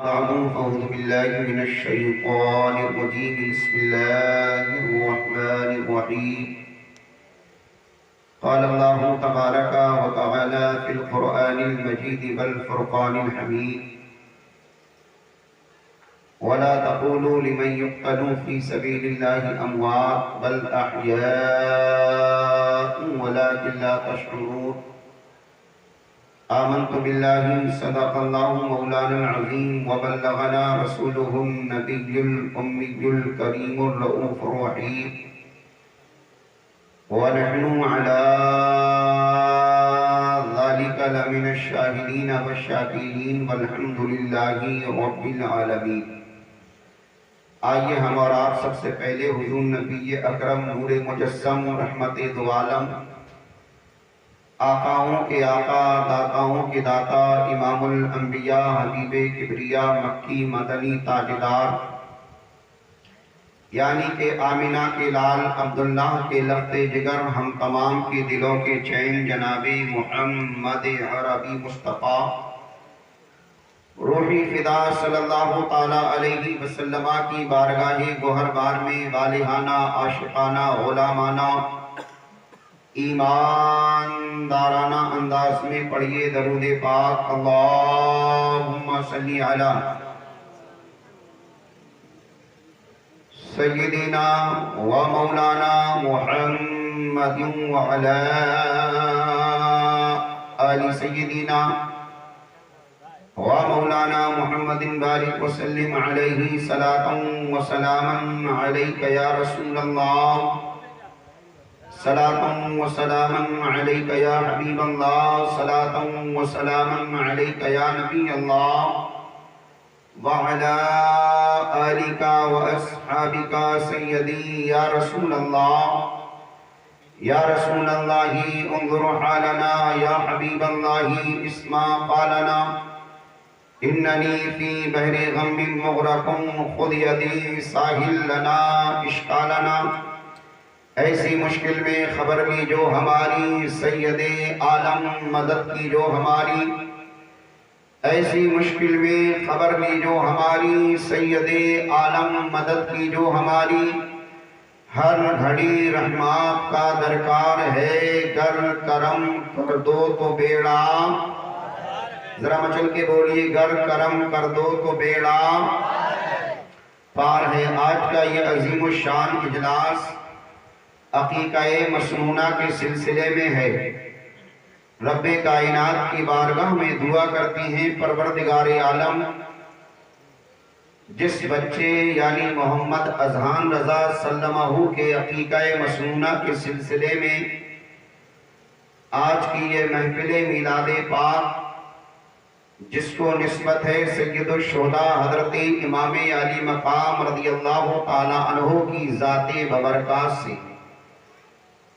أعوذ بالله من الشيطان الرجيم. بسم الله الرحمن الرحيم. قال الله تبارك وتعالى في القرآن المجيد والفرقان الحميد: ولا تقولوا لمن يقتل في سبيل الله أموات بل أحياء ولكن لا تشعرون. آمنت بالله صدق الله مولانا العظيم وبلغنا رسوله النبي الأمي الكريم الرؤوف الرحيم، ونحن على ذلك لمن الشاهدين والشاكرين والحمد لله رب العالمين. آئیے ہم اور آپ سب سے پہلے حضور نبی اکرم نور مجسم رحمت دو عالم آقاؤں کے آقا داتاؤں کے داتا امام الانبیاء حبیب کبریا مکی مدنی تاجدار یعنی کہ آمنہ کے لال عبداللہ کے لفظ جگر ہم تمام کے دلوں کے چین جناب محمد عربی مصطفیٰ روحی فدا صلی اللہ تعالی علیہ وسلم کی بارگاہ گوہر بار میں والہانہ عاشقانہ غلامانہ ایماندارانہ انداز میں پڑھیے درود پاک. اللہم صلی علی سیدنا و مولانا محمد وعلی آل سیدنا و مولانا محمد بارک وسلم علیہ صلاۃ و سلاما علیک یا رسول اللہ، صلاۃ و سلاما علیک یا حبیب اللہ، صلاۃ و سلاما علیک یا نبی اللہ، وعلی آلک و اصحابک سیدی یا رسول اللہ. یا رسول اللہ انظر حالنا، یا حبیب اللہ اسمع قالنا، اننی فی بحر غم مغرق خذ یدی ساحل لنا اشکالنا. ایسی مشکل میں خبر لی جو ہماری سید عالم مدد کی جو ہماری، ایسی مشکل میں خبر لی جو ہماری سید عالم مدد کی جو ہماری، ہر گھڑی رحمات کا درکار ہے گر کرم کر دو تو بیڑا. ذرا مچل کے بولیے گر کرم کر دو تو بیڑا پار ہے. آج کا یہ عظیم الشان اجلاس عقیقہ مسنونہ کے سلسلے میں ہے. رب کائنات کی بارگاہ میں دعا کرتی ہیں پروردگار عالم جس بچے یعنی محمد اذہان رضا سلمہ کے عقیقہ مسنونہ کے سلسلے میں آج کی یہ محفل میلاد پاک جس کو نسبت ہے سید الشہداء حضرت امام علی مقام رضی اللہ تعالی عنہ کی ذات ببرکات سے،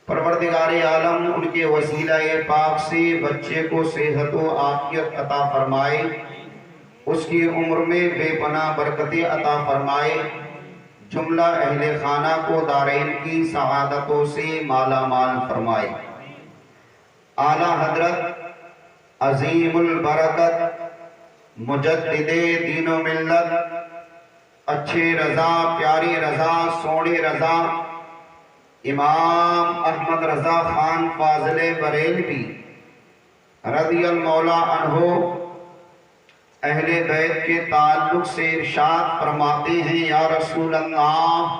پروردگار عالم ان کے وسیلہ پاک سے بچے کو صحت و عافیت عطا فرمائے، اس کی عمر میں بے پناہ برکت عطا فرمائے، جملہ اہل خانہ کو دارین کی سعادتوں سے مالا مال فرمائے. اعلیٰ حضرت عظیم البرکت مجدد دین و ملت اچھے رضا پیارے رضا سونے رضا امام احمد رضا خان فاضل بریلوی رضی اللہ عنہ اہل بیت کے تعلق سے ارشاد فرماتے ہیں: یا رسول اللہ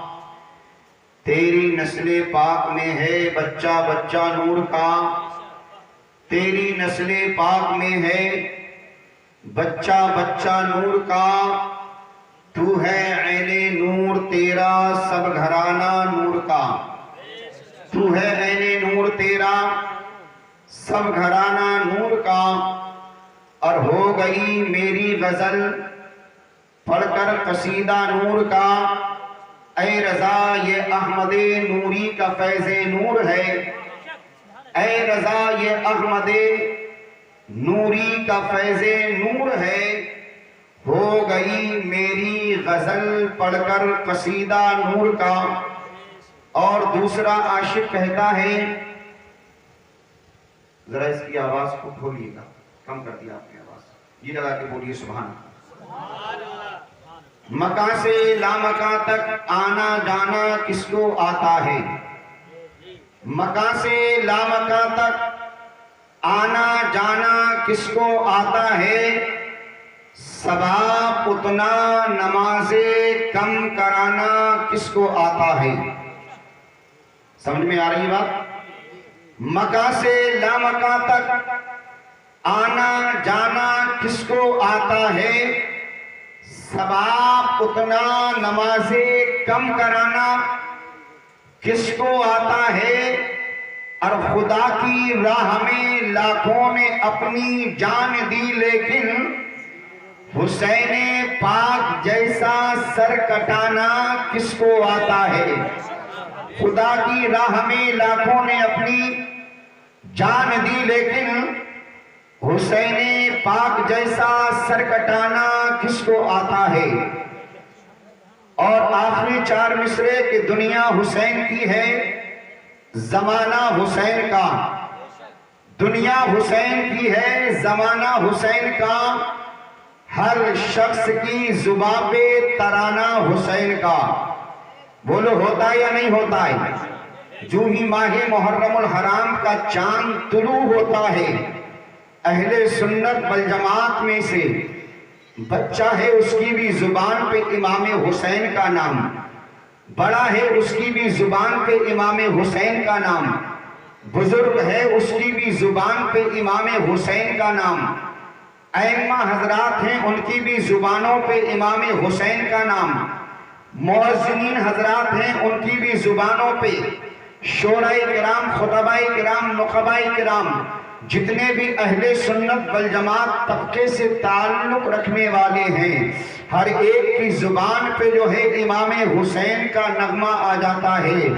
تیری نسل پاک میں ہے بچہ بچہ نور کا، تیری نسل پاک میں ہے بچہ بچہ نور کا، تو ہے عین نور تیرا سب گھرانہ نور کا، تو ہے عین نور تیرا سب گھرانہ نور کا. اور ہو گئی میری غزل پڑھ کر قصیدہ نور کا، اے رضا یہ احمد نوری کا فیض نور ہے، اے رضا یہ احمد نوری کا فیض نور ہے. ہو گئی میری غزل پڑھ کر قصیدہ نور کا. اور دوسرا عاشق کہتا ہے، ذرا اس کی آواز کو کھولیے گا، کم کر دیا آپ نے آواز، یہ لگا کے بولیے سبحان اللہ. مکہ سے لامکہ تک آنا جانا کس کو آتا ہے؟ مکہ سے لامکہ تک آنا جانا کس کو آتا ہے؟ ثواب اتنا نمازیں کم کرانا کس کو آتا ہے؟ سمجھ میں آ رہی بات؟ مکہ سے لامکہ تک آنا جانا کس کو آتا ہے؟ ثواب اتنا نمازیں کم کرانا کس کو آتا ہے؟ اور خدا کی راہ میں لاکھوں نے اپنی جان دی لیکن حسین پاک جیسا سر کٹانا کس کو آتا ہے؟ خدا کی راہ میں لاکھوں نے اپنی جان دی لیکن حسین پاک جیسا سر کٹانا کس کو آتا ہے؟ اور آخری چار مصرے کہ دنیا حسین کی ہے، زمانہ حسین کا. دنیا حسین کی ہے، زمانہ حسین کا. ہر شخص کی زبان پہ ترانہ حسین کا. بولو ہوتا ہے یا نہیں ہوتا ہے؟ جو ہی ماہ محرم الحرام کا چاند طلوع ہوتا ہے، اہل سنت والجماعت میں سے بچہ ہے اس کی بھی زبان پہ امام حسین کا نام، بڑا ہے اس کی بھی زبان پہ امام حسین کا نام، بزرگ ہے اس کی بھی زبان پہ امام حسین کا نام، ائمہ حضرات ہیں ان کی بھی زبانوں پہ امام حسین کا نام، مؤذنین حضرات ہیں ان کی بھی زبانوں پہ، شورائے کرام، خطبائے کرام، نقبائے کرام، جتنے بھی اہل سنت والجماعت طبقے سے تعلق رکھنے والے ہیں، ہر ایک کی زبان پہ جو ہے امام حسین کا نغمہ آ جاتا ہے.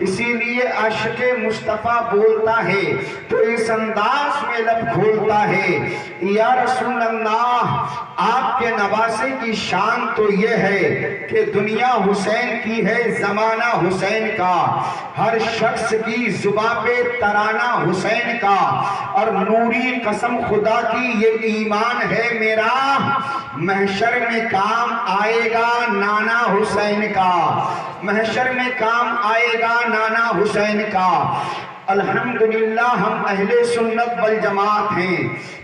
اسی لیے عاشق مصطفیٰ بولتا ہے تو اس انداز میں لب کھولتا ہے، یا رسول اللہ آپ کے نواسے کی شان تو یہ ہے کہ دنیا حسین کی ہے، زمانہ حسین کا. ہر شخص کی زبان پہ ترانہ حسین کا. اور نوری قسم خدا کی یہ ایمان ہے میرا، محشر میں کام آئے گا نانا حسین کا. محشر میں کام آئے گا نانا حسین کا. الحمدللہ ہم اہل سنت والجماعت ہیں.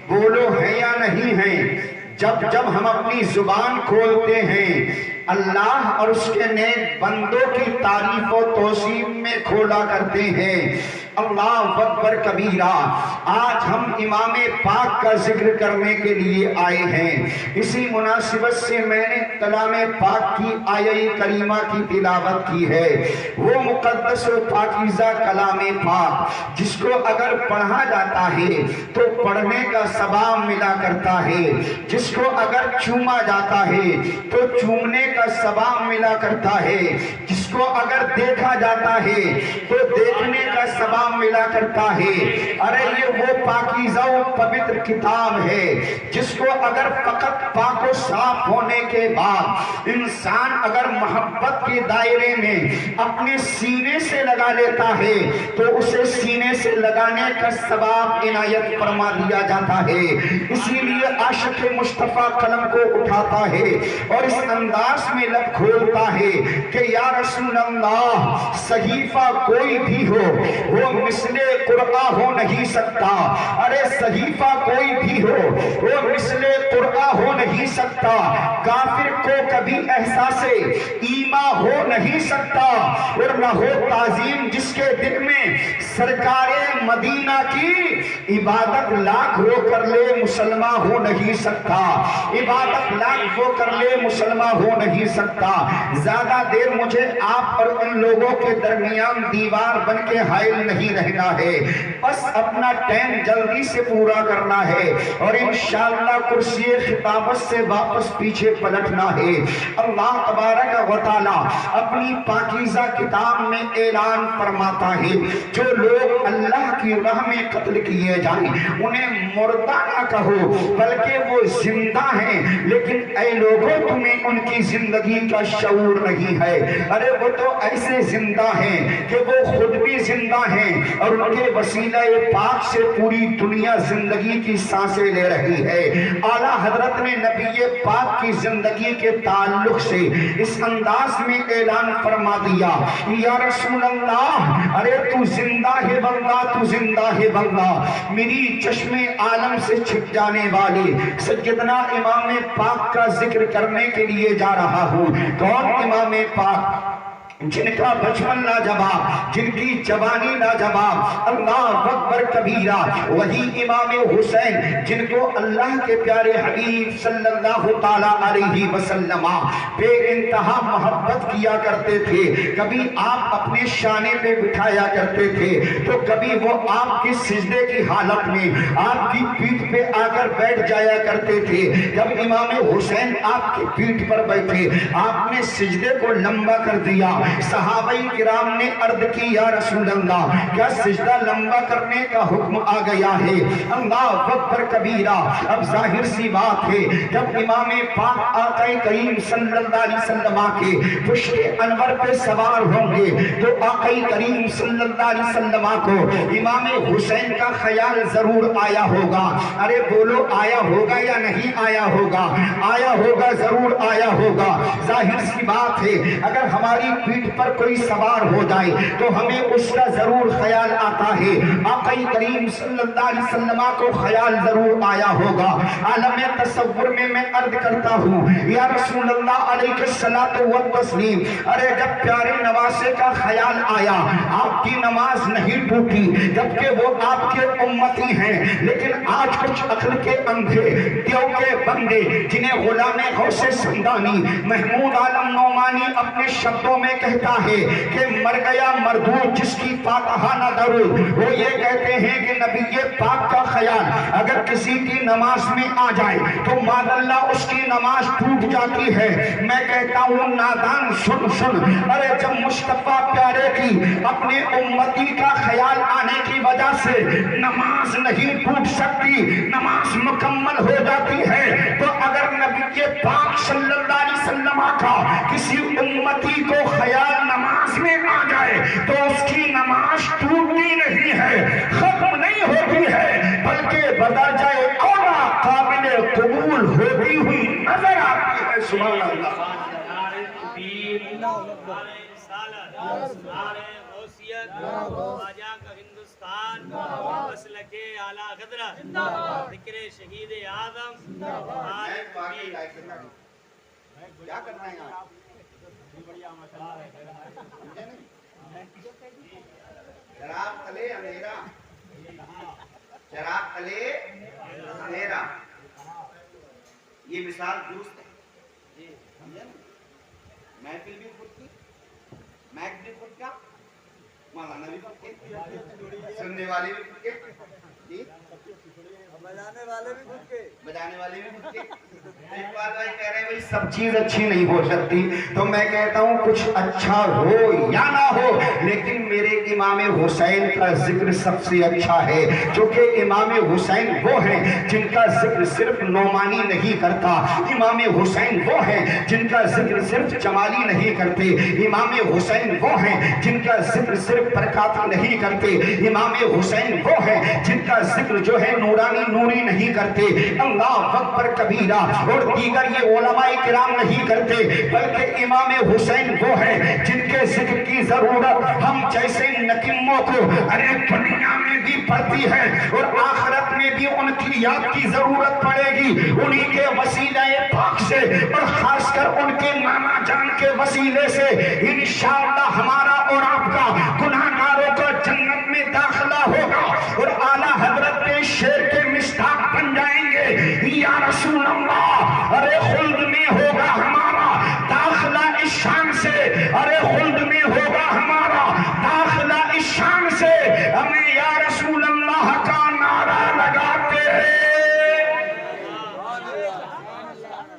بولو ہیں یا نہیں ہیں؟ جب ہم اپنی زبان کھولتے ہیں اللہ اور اس کے نیک بندوں کی تعریف و توصیف میں کھولا کرتے ہیں. اللہ اکبر کبیرہ. آج ہم امام پاک کا ذکر کرنے کے لیے آئے ہیں. اسی مناسبت سے میں نے کلام پاک کی آیہ کریمہ کی تلاوت کی ہے. وہ مقدس و پاکیزہ کلام پاک جس کو اگر پڑھا جاتا ہے تو پڑھنے کا ثواب ملا کرتا ہے، جس کو اگر چوما جاتا ہے تو چومنے کا ثواب ملا کرتا ہے، جس کو اگر دیکھا جاتا ہے تو دیکھنے کا ثواب ملا کرتا ہے. ارے یہ وہ پاکیزہ و پوتر کتاب ہے جس کو اگر فقط پاک و صاف ہونے کے بعد انسان اگر محبت کے دائرے میں اپنے سینے سے لگا لیتا ہے تو اسے سینے سے لگانے کا ثواب عنایت فرما دیا جاتا ہے. اسی لیے عاشق مصطفیٰ قلم کو اٹھاتا ہے اور اس انداز میں لب کھولتا ہے کہ یا رسول اللہ صحیفہ کوئی بھی ہو وہ مثل قرآن ہو نہیں سکتا. ارے صحیفہ کوئی بھی ہو وہ مثل قرآن ہو نہیں سکتا. کافر کو کبھی احساس ایمان ہو نہیں سکتا اور نہ ہو تعظیم جس کے دل میں سرکار مدینہ کی عبادت لاکھ ہو کر لے مسلمان ہو نہیں سکتا. عبادت لاکھ ہو کر لے مسلمان ہو نہیں سکتا. زیادہ دیر مجھے آپ اور ان لوگوں کے درمیان دیوار بن کے حائل نہیں رہنا ہے، بس اپنا ٹائم جلدی سے پورا کرنا ہے اور انشاءاللہ کرسی خطابت سے واپس پیچھے پلٹنا ہے. اللہ تبارک و تعالی اپنی پاکیزہ کتاب میں اعلان فرماتا ہے جو لوگ اللہ کی راہ میں قتل کیے جائیں انہیں مردہ نہ کہو بلکہ وہ زندہ ہیں، لیکن اے لوگوں تمہیں ان کی زندگی کا شعور نہیں ہے. ارے وہ تو ایسے زندہ ہیں کہ وہ خود بھی زندہ ہیں اور ان کے وسیلہ پاک سے پوری دنیا زندگی کی سانسیں لے رہی ہے۔ اعلیٰ حضرت نے نبی پاک کی زندگی کے تعلق سے اس انداز میں اعلان فرما دیا، یا رسول اللہ، ارے تو زندہ ہے بندہ، تو زندہ ہے بندہ، میری چشم عالم سے چھپ جانے والے سیدنا امام پاک کا ذکر کرنے کے لیے جا رہا ہوں۔ کون امام پاک؟ جن کا بچپن لاجواب، جن کی جوانی لاجواب، اللہ اکبر کبیرہ، وہی امام حسین جن کو اللہ کے پیارے حبیب صلی اللہ تعالیٰ علیہ وسلم بے انتہا محبت کیا کرتے تھے۔ کبھی آپ اپنے شانے پہ بٹھایا کرتے تھے تو کبھی وہ آپ کی سجدے کی حالت میں آپ کی پیٹھ پہ آ کر بیٹھ جایا کرتے تھے۔ جب امام حسین آپ کی پیٹھ پر بیٹھے، آپ نے سجدے کو لمبا کر دیا۔ صحابہ کرام نے عرض کی، یا رسول اللہ، کیا سجدہ لمبا کرنے کا حکم آ گیا ہے؟ اللہ اکبر کبیرہ۔ اب ظاہر سی بات ہے، جب امام پاک آقا کریم صلی اللہ علیہ وسلم کے پشت انور پہ سوار ہوں گے تو آقا کریم صلی اللہ علیہ وسلم کو امام حسین کا خیال ضرور آیا ہوگا۔ ارے بولو، آیا ہوگا یا نہیں آیا ہوگا؟ آیا ہوگا، ضرور آیا ہوگا۔ ظاہر سی بات ہے، اگر ہماری پیٹھ پر کوئی سوار ہو جائے تو ہمیں اس کا ضرور خیال آتا ہے۔ آقا کریم صلی اللہ علیہ وسلم کو خیال ضرور آیا ہوگا۔ عالم تصور میں میں عرض کرتا ہوں، یا رسول اللہ علیہ الصلوۃ والتسلیم، ارے جب پیارے نواسے کا خیال آیا، آپ کی نماز نہیں ٹوٹی جبکہ وہ آپ کے امتی ہیں، لیکن آج کچھ عقل کے اندھے دیو کے بندے جنہیں غلام غوث سمدانی محمود عالم نعمانی اپنے شبدوں میں کہتا ہے کہ مر گیا مردود جس کی فاتحہ نہ درود، وہ یہ کہتے ہیں کہ نبی پاک کا خیال اگر کسی کی نماز میں آ جائے تو ماذ اللہ اس کی نماز ٹوٹ جاتی ہے۔ میں کہتا ہوں نادان سن سن، ارے جب مصطفیٰ پیارے کی اپنے امتی کا خیال آنے کی وجہ سے نماز نہیں ٹوٹ سکتی، نماز مکمل ہو جاتی ہے، تو اگر نبی پاک صلی اللہ علیہ وسلم کا کسی امتی کو خیال نماز میں آ جائے تو اس کی نماز ٹوٹتی نہیں ہے، ختم نہیں ہوتی ہے، بلکہ بدرجہ اولا قابل قبول ہوتی ہوئی نظر آتی ہے۔ سبحان اللہ۔ ذکر شہید اعظم کیا کرنا ہے آپ؟ چراغ تلے اندھیرا، چراغ تلے اندھیرا، یہ مثال درست ہے۔ محفل بھی خود کی، میک بھی خود کا، مولانا بھی خود کے، سننے والے بھی خود کے، جی بجانے والے بھی خود کے، بجانے والے بھی خود کے۔ اقبال بھائی کہہ رہے ہیں بھائی سب چیز اچھی نہیں ہو سکتی، تو میں کہتا ہوں کچھ اچھا ہو یا نہ ہو لیکن میرے امام حسین کا ذکر سب سے اچھا ہے، کیونکہ امام حسین وہ ہیں جن کا ذکر صرف نعمانی نہیں کرتا، امام حسین وہ ہیں جن کا ذکر صرف جمالی نہیں کرتے، امام حسین وہ ہیں جن کا ذکر صرف برکاتی نہیں کرتے، امام حسین وہ ہیں جن کا ذکر جو ہے نورانی نوری نہیں کرتے، اللہ اکبر کبیرہ، اور دیگر یہ علماء کرام نہیں کرتے، بلکہ امام حسین وہ ہیں جن کے ذکر کی ضرورت ہم جیسے نکموں کو ارے دنیا میں بھی پڑتی ہے اور آخرت میں بھی ان کی یاد کی ضرورت پڑے گی، انہی کے وسیلہ پاک سے اور خاص کر ان کے نانا جان کے وسیلے سے انشاءاللہ ہمارا اور آپ کا گناہگاروں کا جنت میں داخلہ ہوگا اور اعلیٰ حضرت کے شیر کے مصداق بن جائیں گے، یا رسول اللہ، ارے خلد میں ہوگا ہمارا داخلہ اس شان سے، ارے خلد میں ہوگا ہمارا داخلہ اس شان سے، ہمیں یا رسول اللہ کا نعرہ لگاتے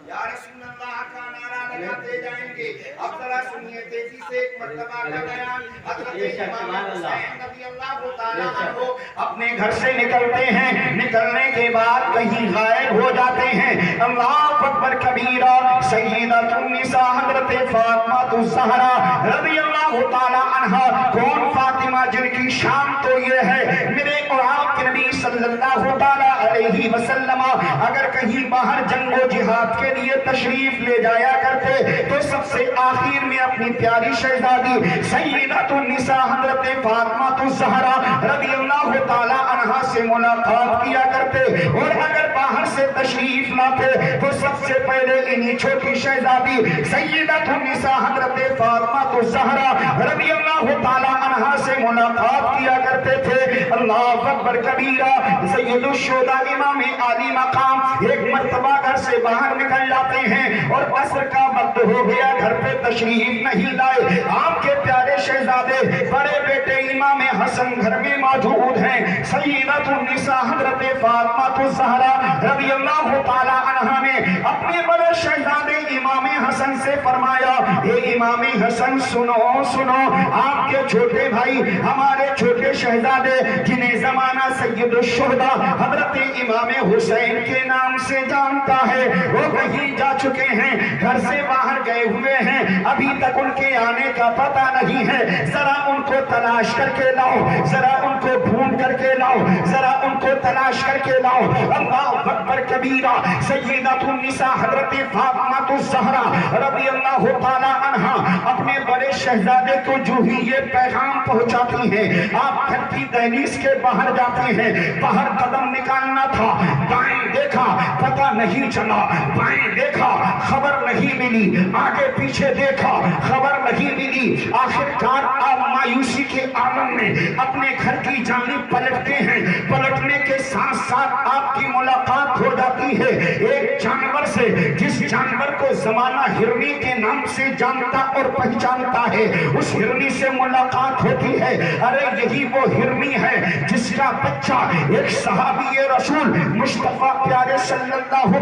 یا رسول اللہ کا نعرہ لگاتے جائیں گے۔ اب ذرا سنیے میں تیزی سے ایک مرتبہ کا بیان حضرت امام حسین رضی اللہ تعالیٰ عنہ اپنے گھر سے نکلتے ہیں، نکلنے کے بعد کہیں غائب ہو جاتے ہیں۔ اللہ اکبر کبیرہ، سیدۃ النساء حضرت فاطمہ الزہرا رضی اللہ تعالیٰ عنہ، کون فاطمہ جن کی شان تو یہ ہے میرے اور آپ کے نبی صلی اللہ تعالیٰ علیہ وسلم اگر کہیں باہر جنگ و جہاد کے لیے تشریف لے جایا کرتے تو سب سے آخر میں اپنی پیاری شہزادی سیدۃ النساء حضرت فاطمہ الزہرا رضی اللہ تعالیٰ عنہ سے ملاقات کیا کرتے، اور اگر باہر سے تشریف لاتے تو سب سے پہلے انہی چھوٹی شہزادی سیدۃ النساء حضرت فاطمہ الزہرا رضی اللہ تعالیٰ عنہ سے ملاقات کیا کرتے تھے۔ اللہ اکبر کبیرہ، سید الشہداء امام عالی مقام ایک مرتبہ گھر سے باہر نکل جاتے ہیں اور عصر کا وقت ہو گیا، گھر پہ تشریف نہیں لائے۔ آپ کے پیارے شہزادے بڑے بیٹے امام حسن گھر میں موجود ہیں۔ سیدۃ النساء حضرت فاطمہ الزہرا رضی اللہ تعالی عنہا نے اپنے بڑے شہزادے امام حسن سے فرمایا، اے امام حسن سنو سنو، آپ کے چھوٹے بھائی ہمارے چھوٹے شہزادے جنہیں زمانہ سید الشہداء حضرت امام حسین کے نام سے جانتا ہے، وہ کہیں جا چکے ہیں، گھر سے باہر گئے ہوئے ہیں، ابھی تک ان کے آنے کا پتہ نہیں ہے، ذرا ان کو تلاش کر کے لاؤ، ذرا ان کو ڈھونڈ کر کے لاؤ، ذرا ان کو تلاش کر کے لاؤ۔ اللہ اکبر کبیرہ، سیدۃ النساء حضرت فاطمہ الزہرا رضی اللہ تعالی عنہا اپنے بڑے شہزادے کو جو ہی یہ پیغام پہنچاتی ہیں، آپ گھر کی دہلیز کے باہر جاتے ہیں، باہر قدم نکالنا تھا، بائیں دیکھا پتہ نہیں چلا، بائیں دیکھا خبر نہیں ملی، آگے پیچھے دیکھا خبر نہیں ملی، آخرکار آپ مایوسی کے عالم میں اپنے گھر کی جانب پلٹتے ہیں، پلٹنے کے ساتھ ساتھ آپ کی ملاقات ہو جاتی ہے ایک جانور سے، جس جانور کو زمانہ ہرنی کے نام سے جانتا اور پہچانتا ہے، اس ہرنی سے ملاقات ہوتی ہے۔ ارے یہی وہ ہرنی ہے جس کا بچہ ایک صحابی رسول مصطفیٰ پیارے صلی اللہ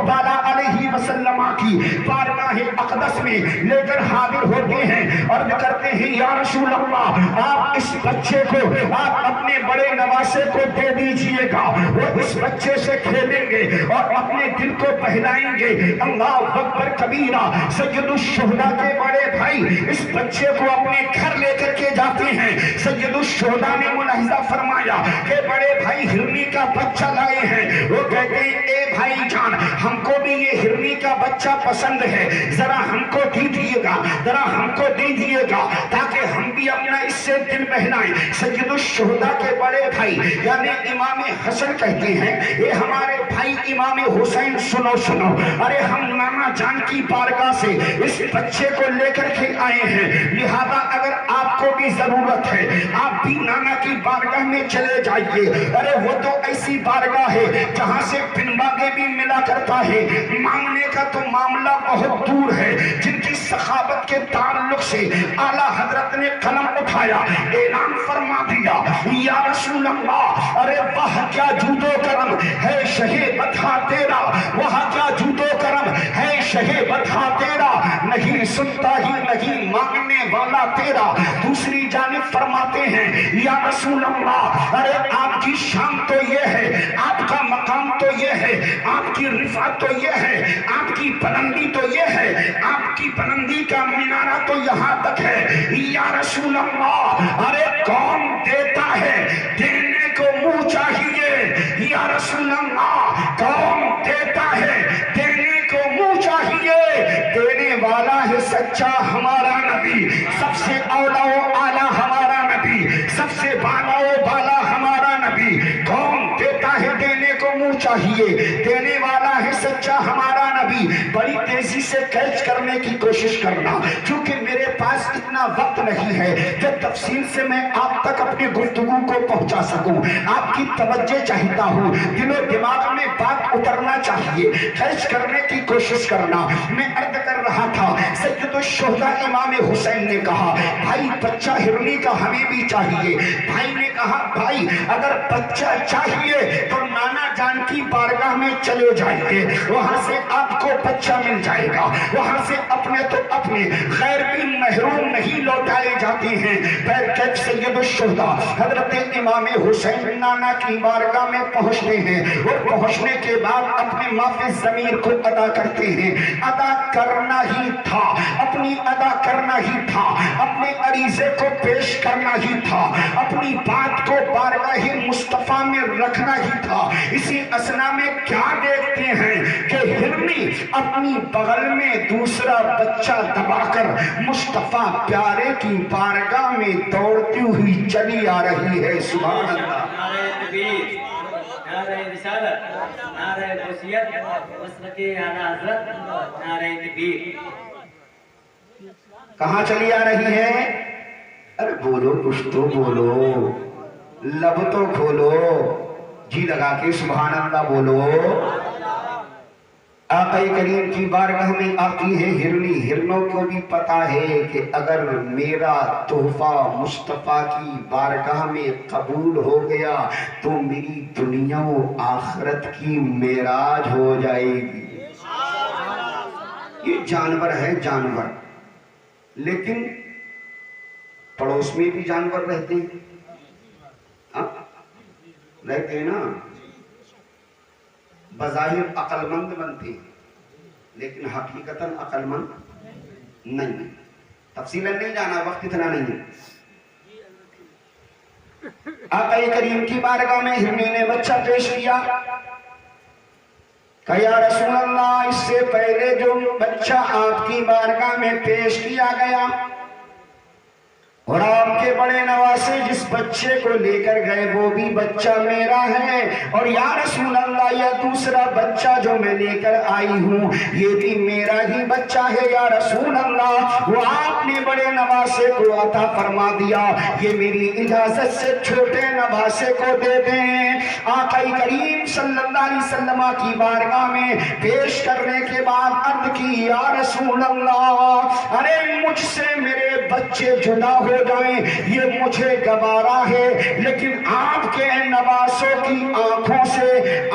علیہ وسلم کی بارگاہ اقدس میں لے کر حاضر ہوتے ہیں، عرض کرتے ہیں یا رسول اللہ، آپ اس بچے کو آپ اپنے بڑے نواسے کو دے دیجئے گا، وہ اس بچے سے کھیلیں گے اور اپنے دل کو بہلائیں گے۔ اللہ اکبر کبیرہ، سید الشہداء کے بڑے بھائی اس بچے کو اپنے گھر لے کر کے جاتے ہیں۔ سید الشہداء نے ملاحظہ فرمایا کہ بڑے بھائی ہرنی کا بچہ لائے ہیں، وہ کہتے ہیں اے بھائی جان، ہم کو بھی یہ ہرنی کا بچہ پسند ہے، ذرا ہم کو دیجئے گا، ذرا ہم کو دیجئے گا تاکہ ہم بھی اپنا اس سے دل بہلائیں۔ سید الشہداء کے بڑے بھائی یعنی امام حسن کہتے ہیں اے ہمارے بھائی امام حسین سنو سنو، ارے ہم نانا جان کی بارگاہ سے اس بچے کو لے کر کے آئے ہیں، لہذا اگر آپ کو بھی ضرورت ہے آپ بھی نانا کی بارگاہ میں چلے جائیے۔ ارے وہ تو ایسی بارگاہ ہے جہاں سے بن مانگے بھی ملا کرتا ہے، مانگنے کا تو معاملہ بہت دور ہے۔ جن کی سخاوت کے تعلق سے اعلیٰ حضرت نے قلم اٹھایا، اعلان فرما دیا یا رسول اللہ، ارے وہاں کیا جود و کرم ہے شہ بطحہ تیرا، وہاں کیا جود و کرم ہے شہ بطحہ تیرا، نہیں سنتا ہی نہیں مانگنے والا تیرا۔ دوسری جانب فرماتے ہیں یا رسول اللہ، ارے آپ کی شان تو یہ ہے، آپ کا مقام تو یہ ہے، آپ کی رفعت تو یہ ہے، آپ کی بلندی تو یہ ہے، آپ کی بلندی کا مینارہ تو یہاں تک ہے۔ یا رسول اللہ، ارے کون دیتا ہے، دینے کو منہ چاہیے۔ یا رسول اللہ، کون دیتا ہے، دینے کو منہ چاہیے۔ دینے والا ہے سچا ہمارا نبی، سب سے اولا و اعلیٰ ہمارا نبی، سب سے بالا و بالا ہمارا نبی۔ کون دیتا ہے، دینے کو منہ چاہیے، دینے والا ہے سچا ہمارا نبی۔ بڑی تیزی سے کیچ کرنے کی کوشش کرنا، کیونکہ میرے پاس اتنا وقت نہیں ہے کہ تفصیل سے میں آپ تک اپنی گفتگو کو پہنچا سکوں۔ آپ کی توجہ چاہتا ہوں، دل و دماغ میں بات اترنا چاہیے، کیچ کرنے کی کوشش کرنا۔ میں عرض کر رہا تھا سید الشہداء امام حسین نے کہا بھائی بچہ ہرنی کا ہمیں بھی چاہیے. بھائی نے کہا بھائی اگر بچہ چاہیے تو نانا جان کی بارگاہ میں چلے جائیے, وہاں سے آپ کو بچہ مل جائے گا, وہاں سے اپنے تو اپنے خیر بھی محروم نہیں لوٹائے جاتے ہیں. پھر سید الشہداء حضرت امام حسین نانا کی بارگاہ میں پہنچتے ہیں, اور پہنچنے کے بعد اپنے معافی ضمیر کو ادا کرتے ہیں. ادا کرنا ہی تھا, اپنی ادا کرنا ہی تھا, اپنے عریضے کو پیش کرنا ہی تھا, اپنی بات کو بارگاہ مصطفیٰ میں رکھنا ہی تھا. اسی اسنا میں کیا دیکھتے ہیں کہ ہرنی اپنی بغل میں دوسرا بچہ دبا کر مصطفیٰ پیارے کی بارگاہ میں دوڑتی ہوئی چلی آ رہی ہے. سبحان اللہ. نعرہ تکبیر, نعرہ رسالت, نعرہ وصیت, مسلک اعلیٰ حضرت, نعرہ تکبیر. کہاں چلی آ رہی ہے؟ ارے بولو کچھ تو بولو, لب تو کھولو, جی لگا کے سبحان اللہ بولو. آقا کریم کی بارگاہ میں آتی ہے ہرنی. ہرنوں کو بھی پتا ہے کہ اگر میرا تحفہ مصطفیٰ کی بارگاہ میں قبول ہو گیا تو میری دنیا و آخرت کی معراج ہو جائے گی. یہ جانور ہے جانور, لیکن پڑوس میں بھی جانور رہتے ہیں, رہتے ہیں نا. بظاہر عقل مند بنتے ہیں لیکن حقیقتاً عقل مند نہیں. تفصیلاً نہیں جانا, وقت اتنا نہیں ہے. آقا کریم کی بارگاہ میں ہرنی نے بچہ پیش کیا. کہ یا رسول اللہ اس سے پہلے جو بچہ آپ کی بارگاہ میں پیش کیا گیا اور آپ کے بڑے نواسے جس بچے کو لے کر گئے وہ بھی بچہ میرا ہے, اور یا رسول اللہ یہ دوسرا بچہ جو میں لے کر آئی ہوں یہ بھی میرا ہی بچہ ہے. یا رسول اللہ وہ آپ نے بڑے نواسے کو عطا فرما دیا, یہ میری اجازت سے چھوٹے نواسے کو دے دیں. آقا کریم صلی اللہ علیہ وسلم کی بارگاہ میں پیش کرنے کے بعد عرض کی یا رسول اللہ ارے مجھ سے میرے بچے جدا ہو جائیں یہ مجھے گوارا ہے, لیکن آپ کے نواسوں کی آنکھوں سے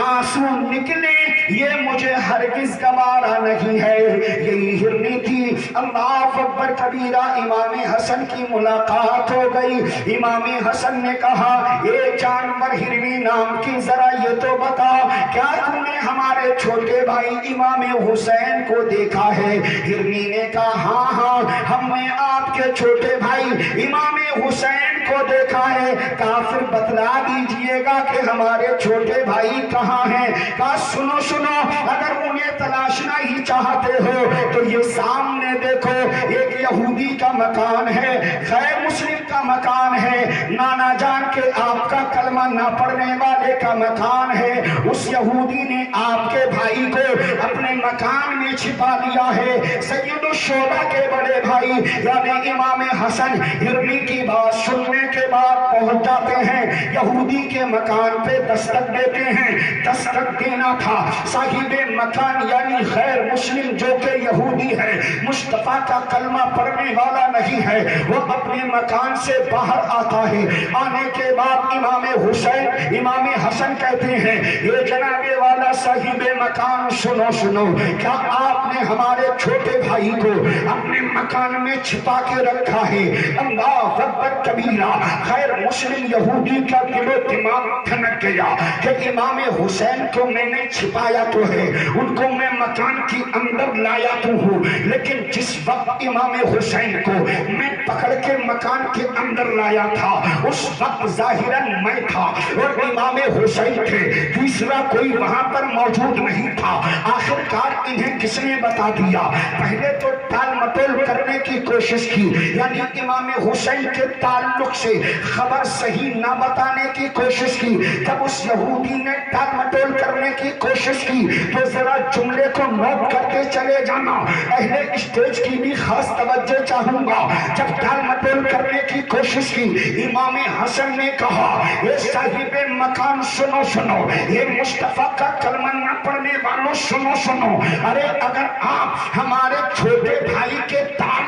آنسو نکلے یہ مجھے ہرگز گوارا نہیں ہے. یہی ہرنی تھی. اللہ اکبر کبیرہ. امام حسن کی ملاقات ہو گئی. امام حسن نے کہا اے جانور ہرنی نام کی ذرا یہ تو بتا کیا تم نے ہمارے چھوٹے بھائی امام حسین کو دیکھا ہے؟ ہرنی نے کہا ہاں ہاں ہم نے آپ کے چھوٹے بھائی امام حسین کو دیکھا ہے. کہا پھر بتلا دیجئے گا کہ ہمارے چھوٹے بھائی کہاں ہیں؟ کہا سنو سنو اگر انہیں تلاشنا ہی چاہتے ہو تو یہ سامنے دیکھو ایک یہودی کا مکان ہے, غیر مسلم کا مکان ہے, نانا جان کے آپ کا کلمہ نہ پڑھنے والے کا مکان ہے. اس یہودی نے آپ کے بھائی کو اپنے مکان میں چھپا لیا ہے. سید الشہداء کے بڑے بھائی یعنی امام حسن ہرنی کی بات سننے کے بعد پہنچ جاتے ہیں, یہودی کے مکان پہ دستک دیتے ہیں. دستک دینا تھا صاحب مکان یعنی غیر مسلم جو کہ یہودی ہے, مصطفیٰ کا کلمہ پڑھنے والا نہیں ہے, وہ اپنے مکان سے باہر آتا ہے. آنے کے بعد امام حسین امام حسن کہتے ہیں یہ جناب والا صاحب مکان سنو سنو کیا آپ نے ہمارے چھوٹے بھائی کو اپنے مکان میں چھپا کے رکھا ہے؟ اللہ اکبر کبیرہ. غیر مسلم یہودی کا دل و دماغ تھنک گیا کہ امام حسین کو میں نے چھپایا تو ہے, ان کو میں مکان کی اندر لایا تو ہوں, لیکن جس وقت امام حسین کو میں پکڑ کے مکان کے اندر لایا تھا اس وقت ظاہراً میں تھا اور امام حسین تھے, تیسرا کوئی وہاں پر موجود نہیں تھا. آخر کار انہیں کس نے بتا دیا؟ پہلے تو ٹال مٹول کرنے کی کوشش کی, یعنی امام حسین کے تعلق سے خبر صحیح نہ بتانے کی کوشش کی. جب اس یہودی نے ٹال مٹول کرنے کی کوشش کی تو ذرا جملے کو نوٹ کرتے چلے جانا, اہل اسٹیج کی بھی خاص توجہ چاہوں گا. جب ٹال مٹول کرنے کی کوشش کی امام حسن نے کہا اے صاحب مکان سنو سنو, یہ مصطفیٰ کا کلمہ نہ پڑھنے والوں سنو سنو, ارے اگر آپ ہمارے چھوٹے بھائی کے تعلق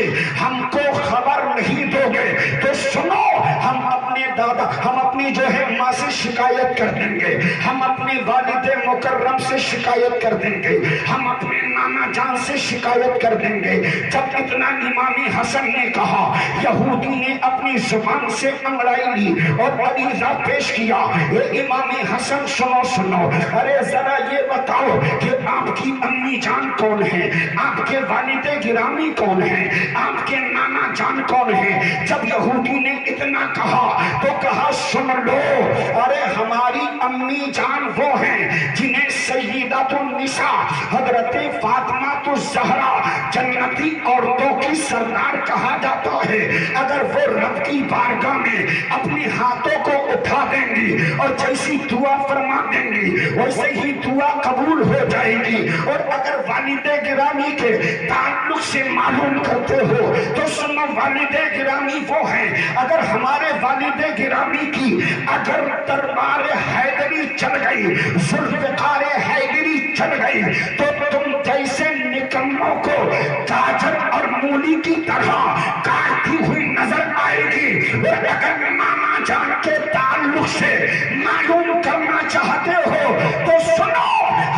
سے ہم کو خبر نہیں دو گے تو سنو، ہم اپنے دادا، ہم اپنی جو ہے ماں سے شکایت کر دیں گے، ہم اپنے والد مکرم سے شکایت کر دیں گے، ہم اپنے نانا جان سے شکایت کر دیں گے۔ جب اتنا امام حسن نے کہا، یہودی نے اپنی زبان سے انگڑائی لی اور عریضہ پیش کیا، اے امام حسن سنو سنو، ارے ذرا یہ بتاؤ کہ آپ کی امی جان کون ہے، آپ کے والد گرامی کون ہے، آپ کے نانا جان کون ہے؟ جب یہودی نے اتنا کہا تو کہا سن لو، ارے ہماری امی جان وہ ہیں جنہیں سیدۃ النساء حضرت فاطمہ الزہرا جنتی عورتوں کی سردار کہا جاتا ہے۔ اگر وہ رب کی بارگاہ میں اپنے ہاتھوں کو اٹھا دیں گی اور جیسی دعا فرما دیں گی ویسے ہی دعا قبول ہو جائے گی۔ اور اگر والد گرامی کے تعلق سے معلوم کرتے ہو تو سنو، والد گرامی وہ ہیں، اگر ہمارے والد گرامی کی اگر دربار حیدری چل گئی، ذوالفقار حیدری چل گئی تو تم جیسے نکموں کو گاجر اور مولی کی طرح کاٹتی ہوئی نظر آئے گی۔ اور اگر ماما جان کے تعلق سے معلوم کرنا چاہتے ہو تو سنو،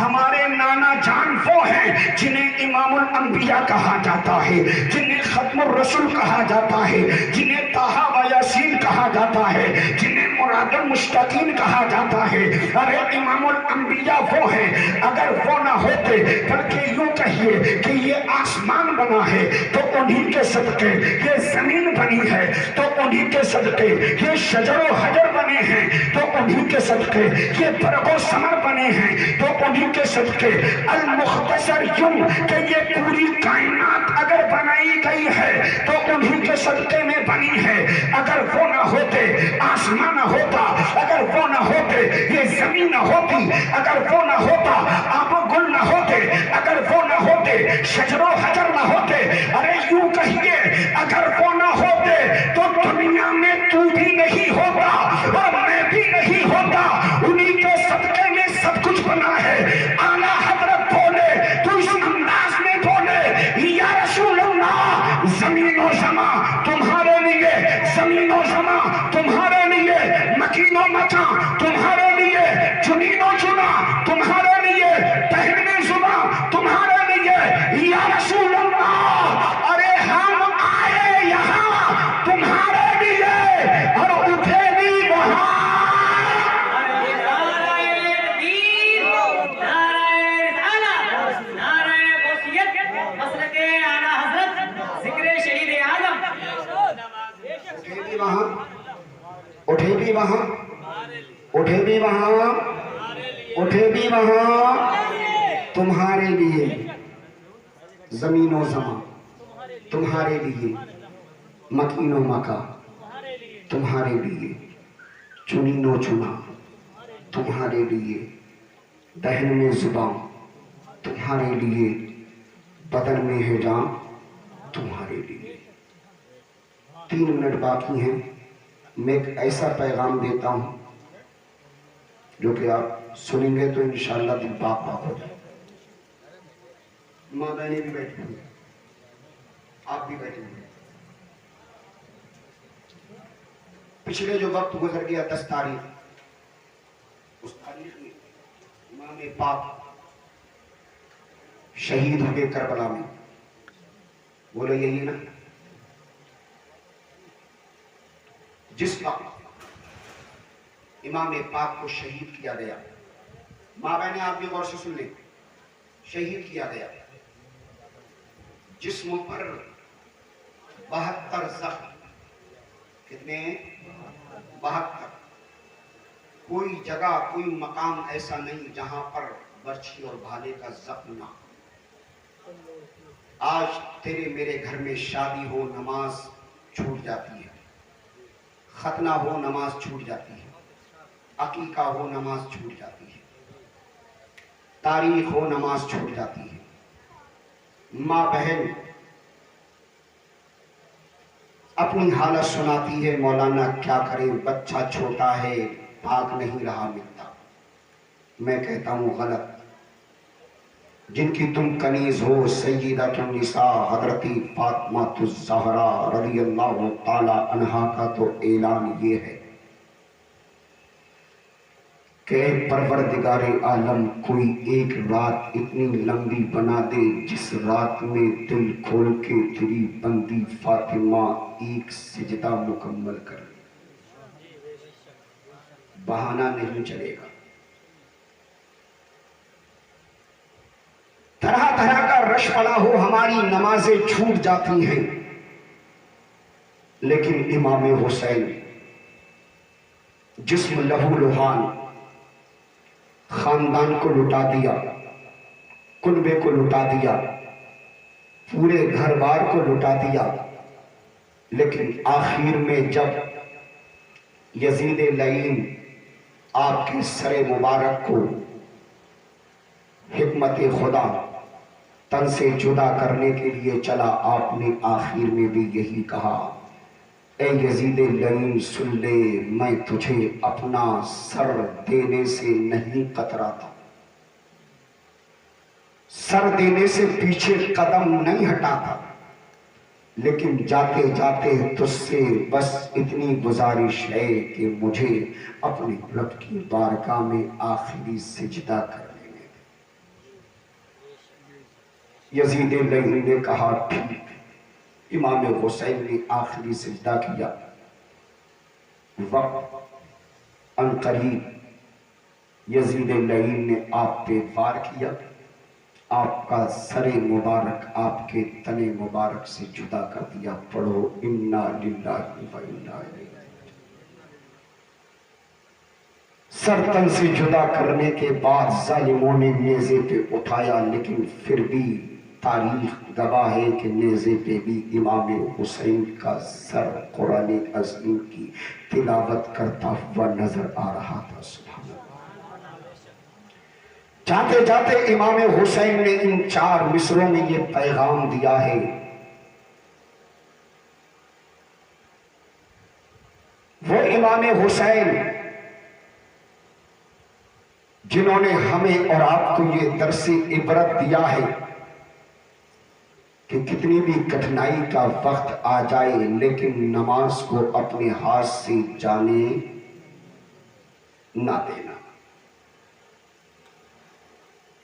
ہمارے نانا جان وہ ہیں جنہیں امام الانبیاء کہا جاتا ہے، جنہیں ختم الرسول کہا جاتا ہے، جنہیں طٰہٰ و یاسین کہا جاتا ہے، جنہیں مراد المشتاقین کہا جاتا ہے۔ ارے امام الانبیاء وہ ہیں، اگر وہ نہ ہوتے بلکہ یوں کہیے کہ یہ آسمان بنا ہے تو انہی کے صدقے، یہ زمین بنی ہے تو انہی کے صدقے، یہ شجر و حجر بنے ہیں تو انہی کے صدقے، یہ برگ و ثمر بنے ہیں تو انہی کے صدقے۔ المختصر یوں کہ یہ پوری کائنات اگر بنائی گئی ہے تو انہی کے صدقے میں بنی ہے۔ اگر وہ نہ ہوتے، آسمان نہ ہوتا، اگر وہ نہ ہوتے، یہ زمین نہ ہوتی، اگر وہ نہ ہوتا، آب و گل نہ ہوتے، اگر وہ نہ ہوتے، شجر و حجر نہ ہوتے، ارے یوں کہیے اگر وہ نہ ہوتے تو دنیا میں تو بھی نہیں ہوتا اور میں بھی نہیں ہوتا، انہی کے صدقے میں سب کچھ بنا ہے۔ اعلیٰ حضرت بولے تو اس انداز میں بولے، یا رسول اللہ، زمین و زمان تمہارے لیے، زمین و زمان تمہارے لیے، مکین و مکان تمہارے لیے، جنین و جنا تمہارے لیے، دہن زبان تمہارے لیے، یا رسول اللہ، ارے ہم آئے یہاں تمہارے لیے اور اٹھے بھی وہاں۔ اٹھے بھی وہاں، اٹھے بھی وہاں، اٹھے بھی وہاں تمہارے لیے، زمین و زمان تمہارے لیے، مکین و مکا تمہارے لیے، چنین و چنا تمہارے لیے، دہن میں زبان تمہارے لیے، بدن میں حجام تمہارے لیے۔ 3 منٹ باقی ہیں، میں ایک ایسا پیغام دیتا ہوں جو کہ آپ سنیں گے تو انشاءاللہ دل پاک پاک ہو جائے۔ ماں بہنیں بھی بیٹھیں گے، آپ بھی بیٹھیں گے۔ پچھلے جو وقت گزر گیا 10 تاریخ، اس تاریخ میں امام پاک شہید ہوئے کربلا میں، بولے یہی نا؟ جس وقت امام پاک کو شہید کیا گیا، ماں بہنیں آپ بھی غور سے سن لیں، شہید کیا گیا، جسم پر 72 زخم، کتنے؟ 72۔ کوئی جگہ، کوئی مقام ایسا نہیں جہاں پر برچھی اور بھالے کا زخم نہ ہو۔ آج تیرے میرے گھر میں شادی ہو، نماز چھوٹ جاتی ہے، ختنہ ہو نماز چھوٹ جاتی ہے، عقیقہ ہو نماز چھوٹ جاتی ہے، تاریخ ہو نماز چھوٹ جاتی ہے۔ ماں بہن اپنی حالت سناتی ہے، مولانا کیا کریں، بچہ چھوٹا ہے، بھاگ نہیں رہا ملتا۔ میں کہتا ہوں غلط، جن کی تم کنیز ہو، سیدۃ النساء حضرت فاطمہ الزہرا رضی اللہ تعالی عنہا کا تو اعلان یہ ہے کہ پروردگار عالم کوئی ایک رات اتنی لمبی بنا دے جس رات میں دل کھول کے تیری بندی فاطمہ ایک سجدہ مکمل کر لے، بہانہ نہیں چلے گا۔ طرح طرح کا رش پڑا ہو، ہماری نمازیں چھوٹ جاتی ہیں، لیکن امام حسین جسم لہو لہان، خاندان کو لٹا دیا، کنبے کو لٹا دیا، پورے گھر بار کو لٹا دیا، لیکن آخر میں جب یزید لعین آپ کے سر مبارک کو حکمت خدا تن سے جدا کرنے کے لیے چلا، آپ نے آخر میں بھی یہی کہا، اے یزید لعین سن لے، میں تجھے اپنا سر دینے سے نہیں کتراتا، سر دینے سے پیچھے قدم نہیں ہٹاتا، لیکن جاتے جاتے تجھ سے بس اتنی گزارش ہے کہ مجھے اپنے رب کی بارگاہ میں آخری سجدہ کرنے دے۔ یزید لعین نے کہا ٹھیک۔ امام حسین نے آخری سجدہ کیا، وقت ان قریب یزید لعین نے آپ پہ وار کیا، آپ کا سر مبارک آپ کے تن مبارک سے جدا کر دیا۔ پڑھو انا للہ و انا الیہ راجعون۔ سر تن سے جدا کرنے کے بعد ظالموں نے نیزے پہ اٹھایا، لیکن پھر بھی تاریخ گواہ ہے کہ نیزے پہ بھی امام حسین کا سر قرآن عظیم کی تلاوت کرتا ہوا نظر آ رہا تھا۔ سبحان اللہ۔ جاتے جاتے امام حسین نے ان 4 مصروں میں یہ پیغام دیا ہے، وہ امام حسین جنہوں نے ہمیں اور آپ کو یہ درس عبرت دیا ہے کہ کتنی بھی کٹھنائی کا وقت آ جائے لیکن نماز کو اپنے ہاتھ سے جانے نہ دینا۔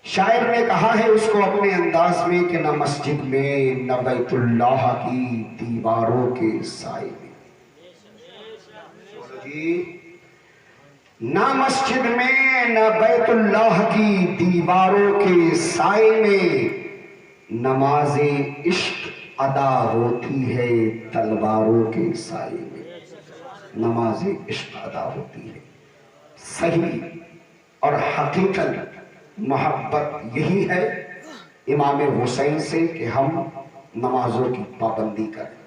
شاعر نے کہا ہے اس کو اپنے انداز میں کہ نہ مسجد میں نہ بیت اللہ کی دیواروں کے سائے میں، نہ مسجد میں نہ بیت اللہ کی دیواروں کے سائے میں نماز عشق ادا ہوتی ہے تلواروں کے سائے میں، نماز عشق ادا ہوتی ہے۔ صحیح اور حقیقت محبت یہی ہے امام حسین سے کہ ہم نمازوں کی پابندی کریں،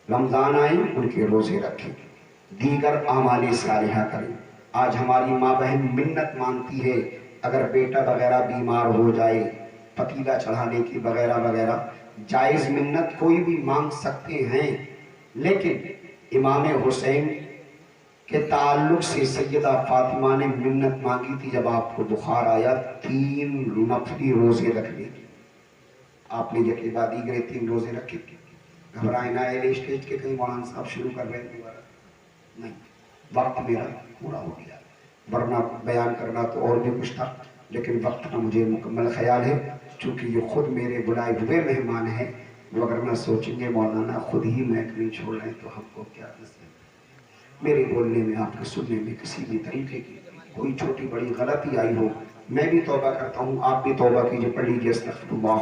رمضان آئیں ان کے روزے رکھیں، دیگر اعمال صالحہ کریں۔ آج ہماری ماں بہن منت مانتی ہے اگر بیٹا وغیرہ بیمار ہو جائے، پتیلا چڑھانے کی وغیرہ وغیرہ، جائز منت کوئی بھی مانگ سکتے ہیں، لیکن امام حسین کے تعلق سے سیدہ فاطمہ نے منت مانگی تھی جب آپ کو بخار آیا 3 نفلی روزے رکھنے کی، آپ نے یہ عبادی گئے 3 روزے رکھے، گھبرائے نہ اہل اسٹیج کے کہیں مولانا صاحب شروع کر رہے ہیں دوبارہ، نہیں، وقت میرا پورا ہو گیا، ورنہ بیان کرنا تو اور بھی کچھ تھا، لیکن وقت کا مجھے مکمل خیال ہے، چونکہ یہ خود میرے بلائے ہوئے مہمان ہیں، وہ اگر نہ سوچیں گے مولانا خود ہی محک نہیں چھوڑ رہے تو ہم کو کیا نصیب۔ میرے بولنے میں آپ کے سننے میں کسی بھی طریقے کی کوئی چھوٹی بڑی غلطی آئی ہو، میں بھی توبہ کرتا ہوں، آپ بھی توبہ کیجئے، پڑھ لیجئے استغفر اللہ۔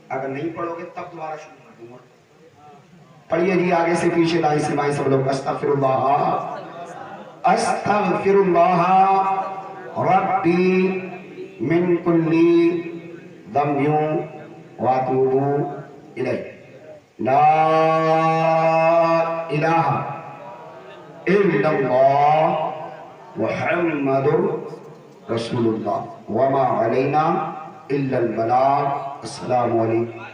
اگر نہیں پڑھو گے تب دوبارہ شروع کر دوں گا، پڑھیے جی آگے سے پیچھے دائیں سے بائیں سب لوگ، استغفر اللہ استغفر اللہ ربی من کلی ذنب واتوب الیہ، لا الہ الا اللہ محمد رسول اللہ وما علینا الا البلاغ۔ السلام علیکم۔